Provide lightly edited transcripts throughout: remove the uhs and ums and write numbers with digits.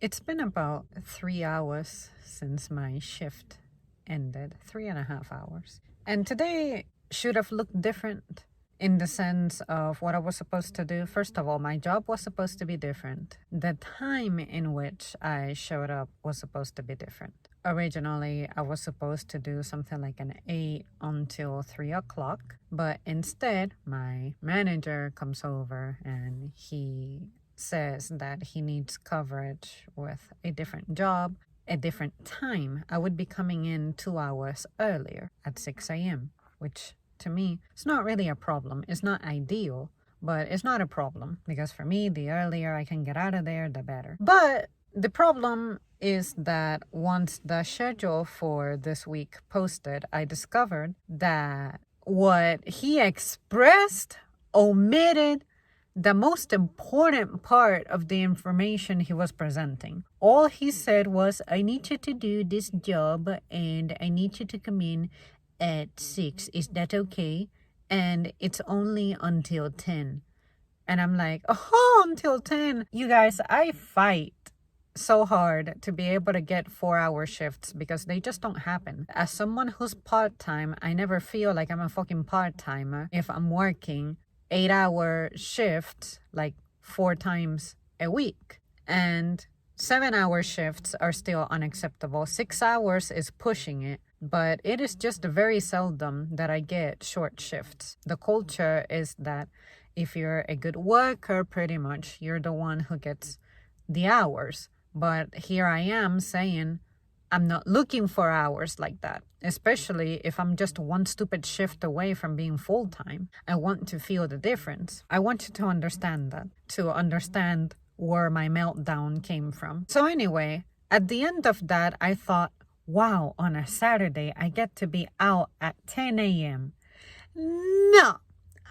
It's been about 3 hours since my shift ended, 3.5 hours. And today should have looked different in the sense of what I was supposed to do. First of all, my job was supposed to be different. The time in which I showed up was supposed to be different. Originally, I was supposed to do something like an 8 until 3 o'clock, but instead, my manager comes over and he says that he needs coverage with a different job, a different time. I would be coming in 2 hours earlier at 6 a.m., which to me, it's not really a problem. It's not ideal, but it's not a problem because for me, the earlier I can get out of there, the better. But the problem is that once the schedule for this week posted, I discovered that what he expressed omitted the most important part of the information he was presenting. All he said was, I need you to do this job and I need you to come in at 6. Is that okay? And it's only until 10. And I'm like, oh, until 10. You guys, I fight so hard to be able to get 4-hour shifts because they just don't happen. As someone who's part-time, I never feel like I'm a fucking part-timer if I'm working 8-hour shifts like 4 times a week. And 7-hour shifts are still unacceptable. 6 hours is pushing it, but it is just very seldom that I get short shifts. The culture is that if you're a good worker, pretty much you're the one who gets the hours. But here I am saying I'm not looking for hours like that, especially if I'm just one stupid shift away from being full-time. I want to feel the difference. I want you to understand that, to understand where my meltdown came from. So anyway, at the end of that, I thought, wow, on a Saturday, I get to be out at 10 a.m. No,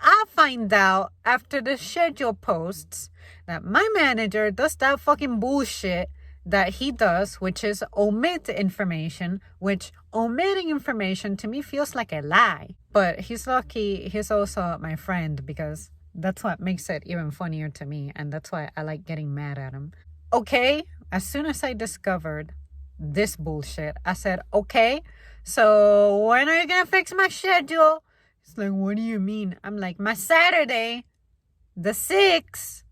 I find out after the schedule posts that my manager does that fucking bullshit that he does, which is omit information, which omitting information to me feels like a lie. But he's lucky he's also my friend because that's what makes it even funnier to me, and that's why I like getting mad at him. Okay, as soon as I discovered this bullshit, I said, okay, so when are you gonna fix my schedule? He's like, what do you mean? I'm like, my Saturday, the 6th,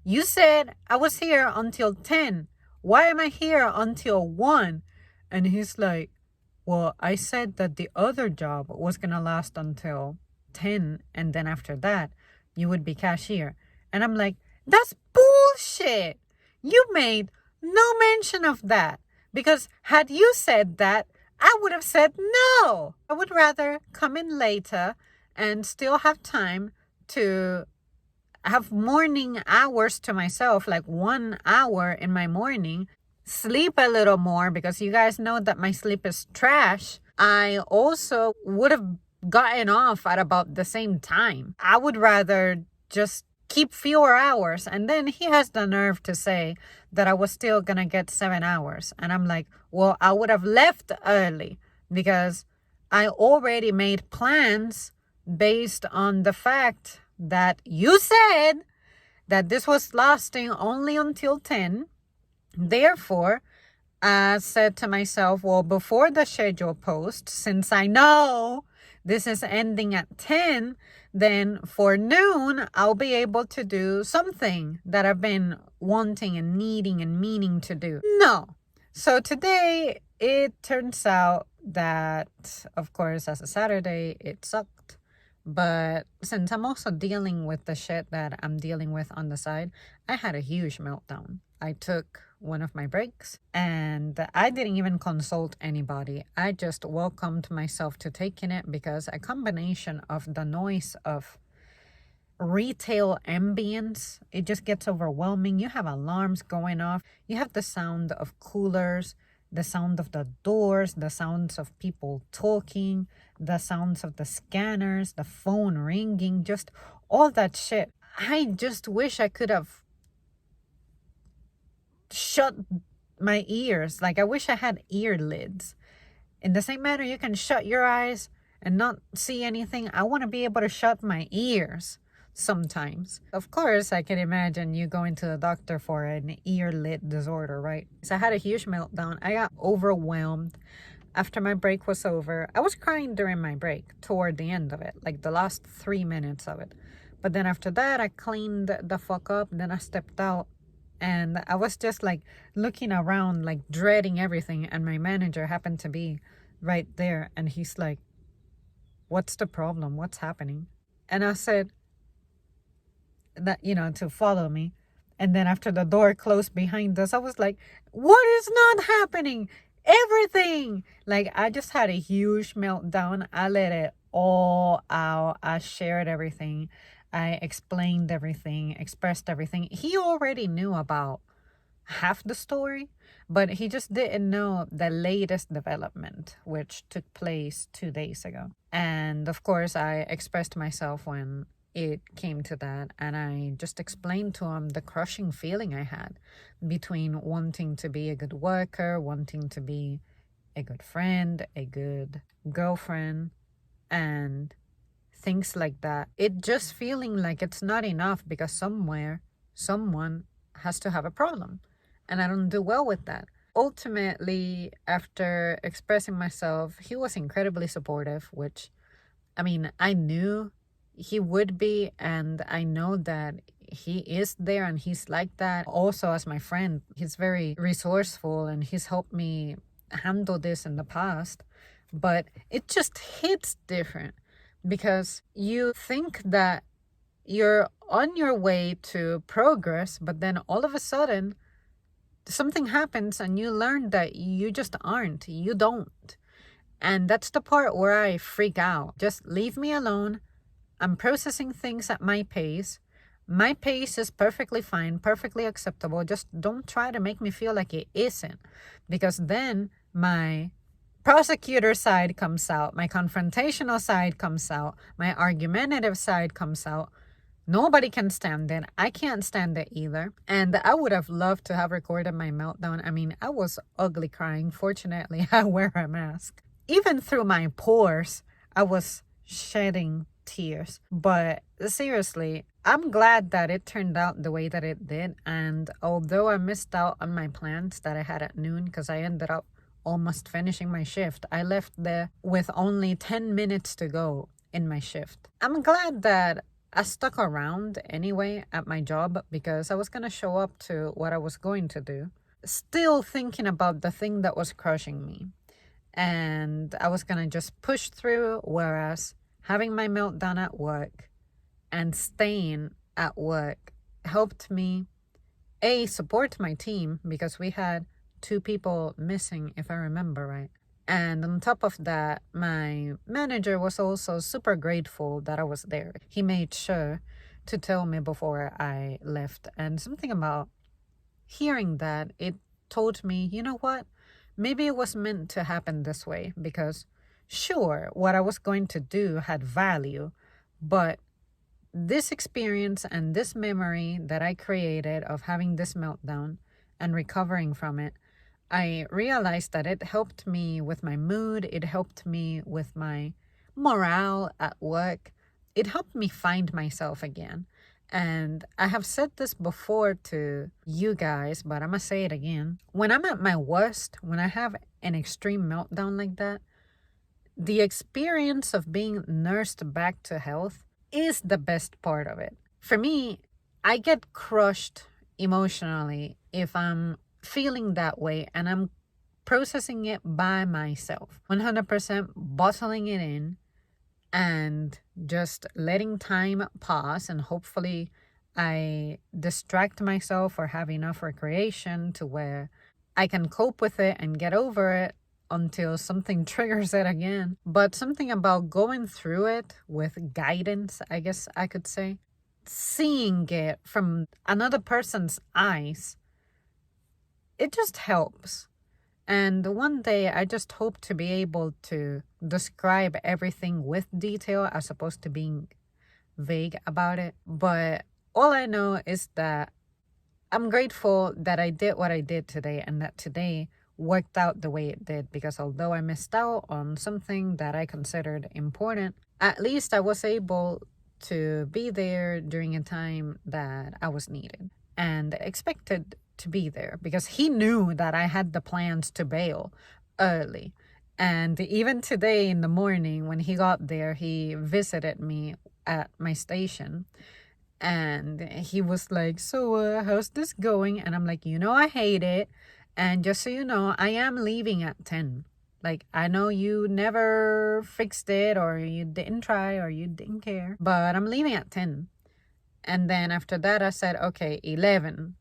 you said I was here until 10. Why am I here until 1? And he's like, well, I said that the other job was going to last until 10. And then after that, you would be cashier. And I'm like, that's bullshit. You made no mention of that. Because had you said that, I would have said no. I would rather come in later and still have time to have morning hours to myself, like 1 hour in my morning, sleep a little more because you guys know that my sleep is trash. I also would have gotten off at about the same time. I would rather just keep fewer hours. And then he has the nerve to say that I was still gonna get 7 hours. And I'm like, well, I would have left early because I already made plans based on the fact that you said that this was lasting only until 10. Therefore, I said to myself, well, before the schedule post, since I know this is ending at 10, then for noon, I'll be able to do something that I've been wanting and needing and meaning to do. No. So today, it turns out that, of course, as a Saturday, it sucked. But since I'm also dealing with the shit that I'm dealing with on the side, I had a huge meltdown. I took one of my breaks and I didn't even consult anybody. I just welcomed myself to taking it because a combination of the noise of retail ambience, it just gets overwhelming. You have alarms going off. You have the sound of coolers, the sound of the doors, the sounds of people talking, the sounds of the scanners, the phone ringing, just all that shit. I just wish I could have shut my ears. Like, I wish I had ear lids. In the same manner you can shut your eyes and not see anything, I want to be able to shut my ears sometimes. Of course, I can imagine you going to the doctor for an ear lid disorder, right? So I had a huge meltdown. I got overwhelmed after my break was over. I was crying during my break toward the end of it, like the last 3 minutes of it. But then after that, I cleaned the fuck up. Then I stepped out and I was just like looking around, like dreading everything. And my manager happened to be right there. And he's like, "What's the problem? What's happening?" And I said that, to follow me. And then after the door closed behind us, I was like, "What is not happening? Everything!" Like, I just had a huge meltdown. I let it all out. I shared everything. I explained everything, expressed everything. He already knew about half the story, but he just didn't know the latest development, which took place 2 days ago. And of course, I expressed myself when it came to that, and I just explained to him the crushing feeling I had between wanting to be a good worker, wanting to be a good friend, a good girlfriend, and things like that. It just feeling like it's not enough because somewhere someone has to have a problem, and I don't do well with that. Ultimately, after expressing myself, he was incredibly supportive, which, I mean, I knew he would be, and I know that he is there and he's like that. Also, as my friend, he's very resourceful and he's helped me handle this in the past. But it just hits different because you think that you're on your way to progress, but then all of a sudden something happens and you learn that you just aren't. You don't. And that's the part where I freak out. Just leave me alone. I'm processing things at my pace. My pace is perfectly fine, perfectly acceptable. Just don't try to make me feel like it isn't. Because then my prosecutor side comes out, my confrontational side comes out, my argumentative side comes out. Nobody can stand it. I can't stand it either. And I would have loved to have recorded my meltdown. I mean, I was ugly crying. Fortunately, I wear a mask. Even through my pores, I was shedding tears. But seriously, I'm glad that it turned out the way that it did. And although I missed out on my plans that I had at noon because I ended up almost finishing my shift, I left there with only 10 minutes to go in my shift. I'm glad that I stuck around anyway at my job because I was going to show up to what I was going to do, still thinking about the thing that was crushing me. And I was going to just push through, whereas having my meltdown at work and staying at work helped me, support my team because we had 2 people missing, if I remember right. And on top of that, my manager was also super grateful that I was there. He made sure to tell me before I left. And something about hearing that, it told me, you know what? Maybe it was meant to happen this way because sure, what I was going to do had value, but this experience and this memory that I created of having this meltdown and recovering from it, I realized that it helped me with my mood. It helped me with my morale at work. It helped me find myself again. And I have said this before to you guys, but I'm going to say it again. When I'm at my worst, when I have an extreme meltdown like that, the experience of being nursed back to health is the best part of it. For me, I get crushed emotionally if I'm feeling that way and I'm processing it by myself, 100% bottling it in and just letting time pass, and hopefully I distract myself or have enough recreation to where I can cope with it and get over it until something triggers it again. But something about going through it with guidance, I guess I could say, seeing it from another person's eyes, it just helps. And one day I just hope to be able to describe everything with detail as opposed to being vague about it. But all I know is that I'm grateful that I did what I did today and that today worked out the way it did, because although I missed out on something that I considered important, at least I was able to be there during a time that I was needed and expected to be there because he knew that I had the plans to bail early. And even today in the morning when he got there, he visited me at my station and he was like, so how's this going? And I'm like, I hate it. And just so you know, I am leaving at 10. Like, I know you never fixed it or you didn't try or you didn't care, but I'm leaving at 10. And then after that, I said, okay, 11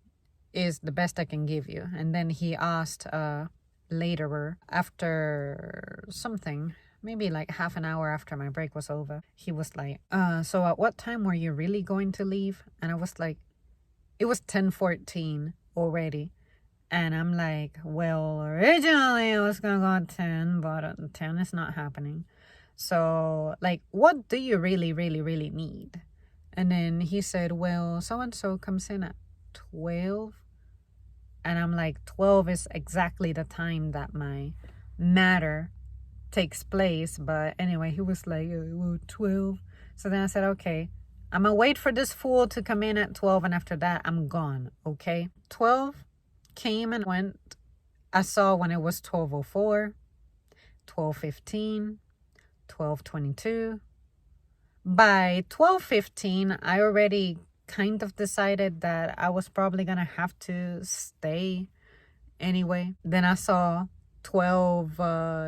is the best I can give you. And then he asked later, after something, maybe like half an hour after my break was over, he was like, so at what time were you really going to leave? And I was like, it was 10:14 already. And I'm like, well, originally I was going to go at 10, but 10 is not happening. So, like, what do you really, really, really need? And then he said, well, so-and-so comes in at 12. And I'm like, 12 is exactly the time that my matter takes place. But anyway, he was like, well, 12. So then I said, okay, I'm going to wait for this fool to come in at 12. And after that, I'm gone, okay? 12 came and went. I saw when it was 12:04, 12:15, 12:22. By 12:15, I already kind of decided that I was probably gonna have to stay anyway. Then I saw 12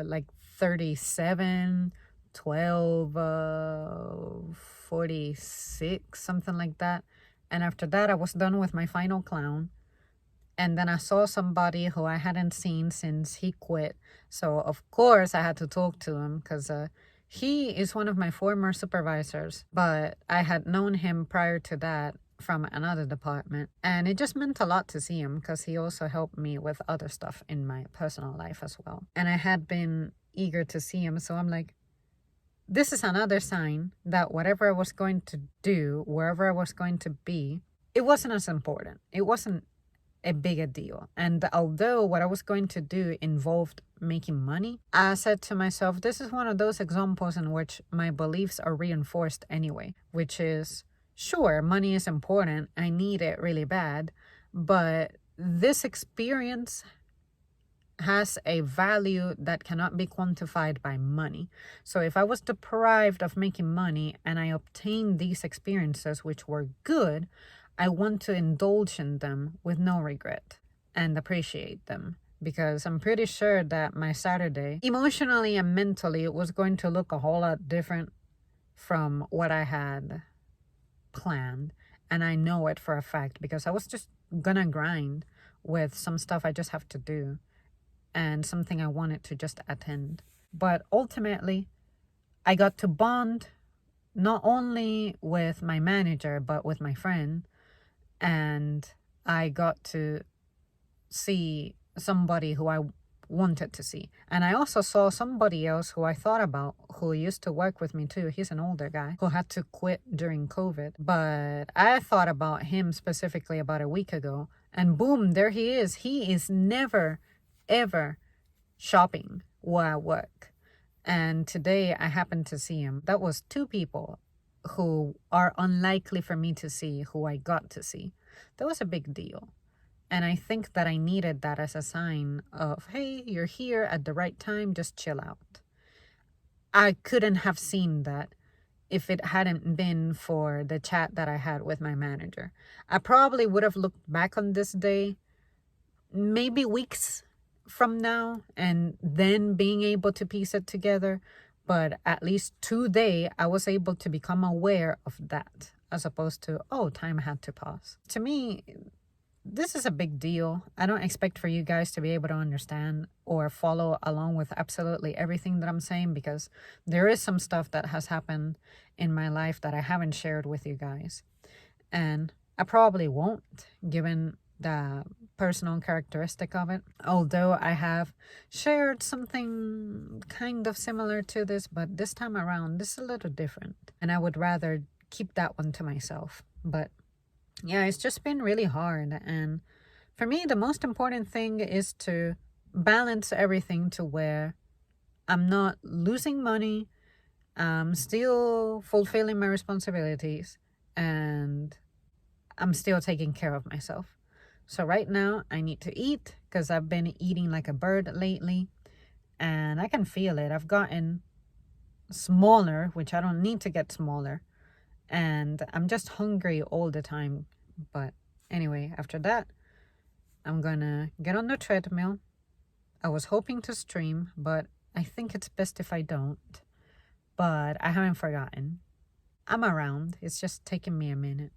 like 37, 12 46, something like that. And after that, I was done with my final clown. And then I saw somebody who I hadn't seen since he quit. So, of course, I had to talk to him because he is one of my former supervisors. But I had known him prior to that from another department. And it just meant a lot to see him because he also helped me with other stuff in my personal life as well. And I had been eager to see him. So I'm like, this is another sign that whatever I was going to do, wherever I was going to be, it wasn't as important. It wasn't a bigger deal. And although what I was going to do involved making money, I said to myself, this is one of those examples in which my beliefs are reinforced anyway, which is, sure, money is important. I need it really bad. But this experience has a value that cannot be quantified by money. So if I was deprived of making money and I obtained these experiences, which were good, I want to indulge in them with no regret and appreciate them, because I'm pretty sure that my Saturday, emotionally and mentally, was going to look a whole lot different from what I had planned. And I know it for a fact because I was just gonna grind with some stuff I just have to do and something I wanted to just attend. But ultimately, I got to bond not only with my manager, but with my friend. And I got to see somebody who I wanted to see. And I also saw somebody else who I thought about, who used to work with me too. He's an older guy who had to quit during COVID. But I thought about him specifically about a week ago. And boom, there he is. He is never, ever shopping where I work. And today I happened to see him. That was two people who are unlikely for me to see, who I got to see. That was a big deal. And I think that I needed that as a sign of, hey, you're here at the right time, just chill out. I couldn't have seen that if it hadn't been for the chat that I had with my manager. I probably would have looked back on this day maybe weeks from now and then being able to piece it together. But at least today, I was able to become aware of that as opposed to, oh, time had to pass. To me, this is a big deal. I don't expect for you guys to be able to understand or follow along with absolutely everything that I'm saying, because there is some stuff that has happened in my life that I haven't shared with you guys. And I probably won't, given the personal characteristic of it. Although I have shared something kind of similar to this, but this time around, this is a little different. And I would rather keep that one to myself. But yeah, it's just been really hard. And for me, the most important thing is to balance everything to where I'm not losing money, I'm still fulfilling my responsibilities, and I'm still taking care of myself. So right now I need to eat because I've been eating like a bird lately, and I can feel it. I've gotten smaller, which I don't need to get smaller, and I'm just hungry all the time. But anyway, after that, I'm gonna get on the treadmill. I was hoping to stream, but I think it's best if I don't. But I haven't forgotten. I'm around. It's just taking me a minute.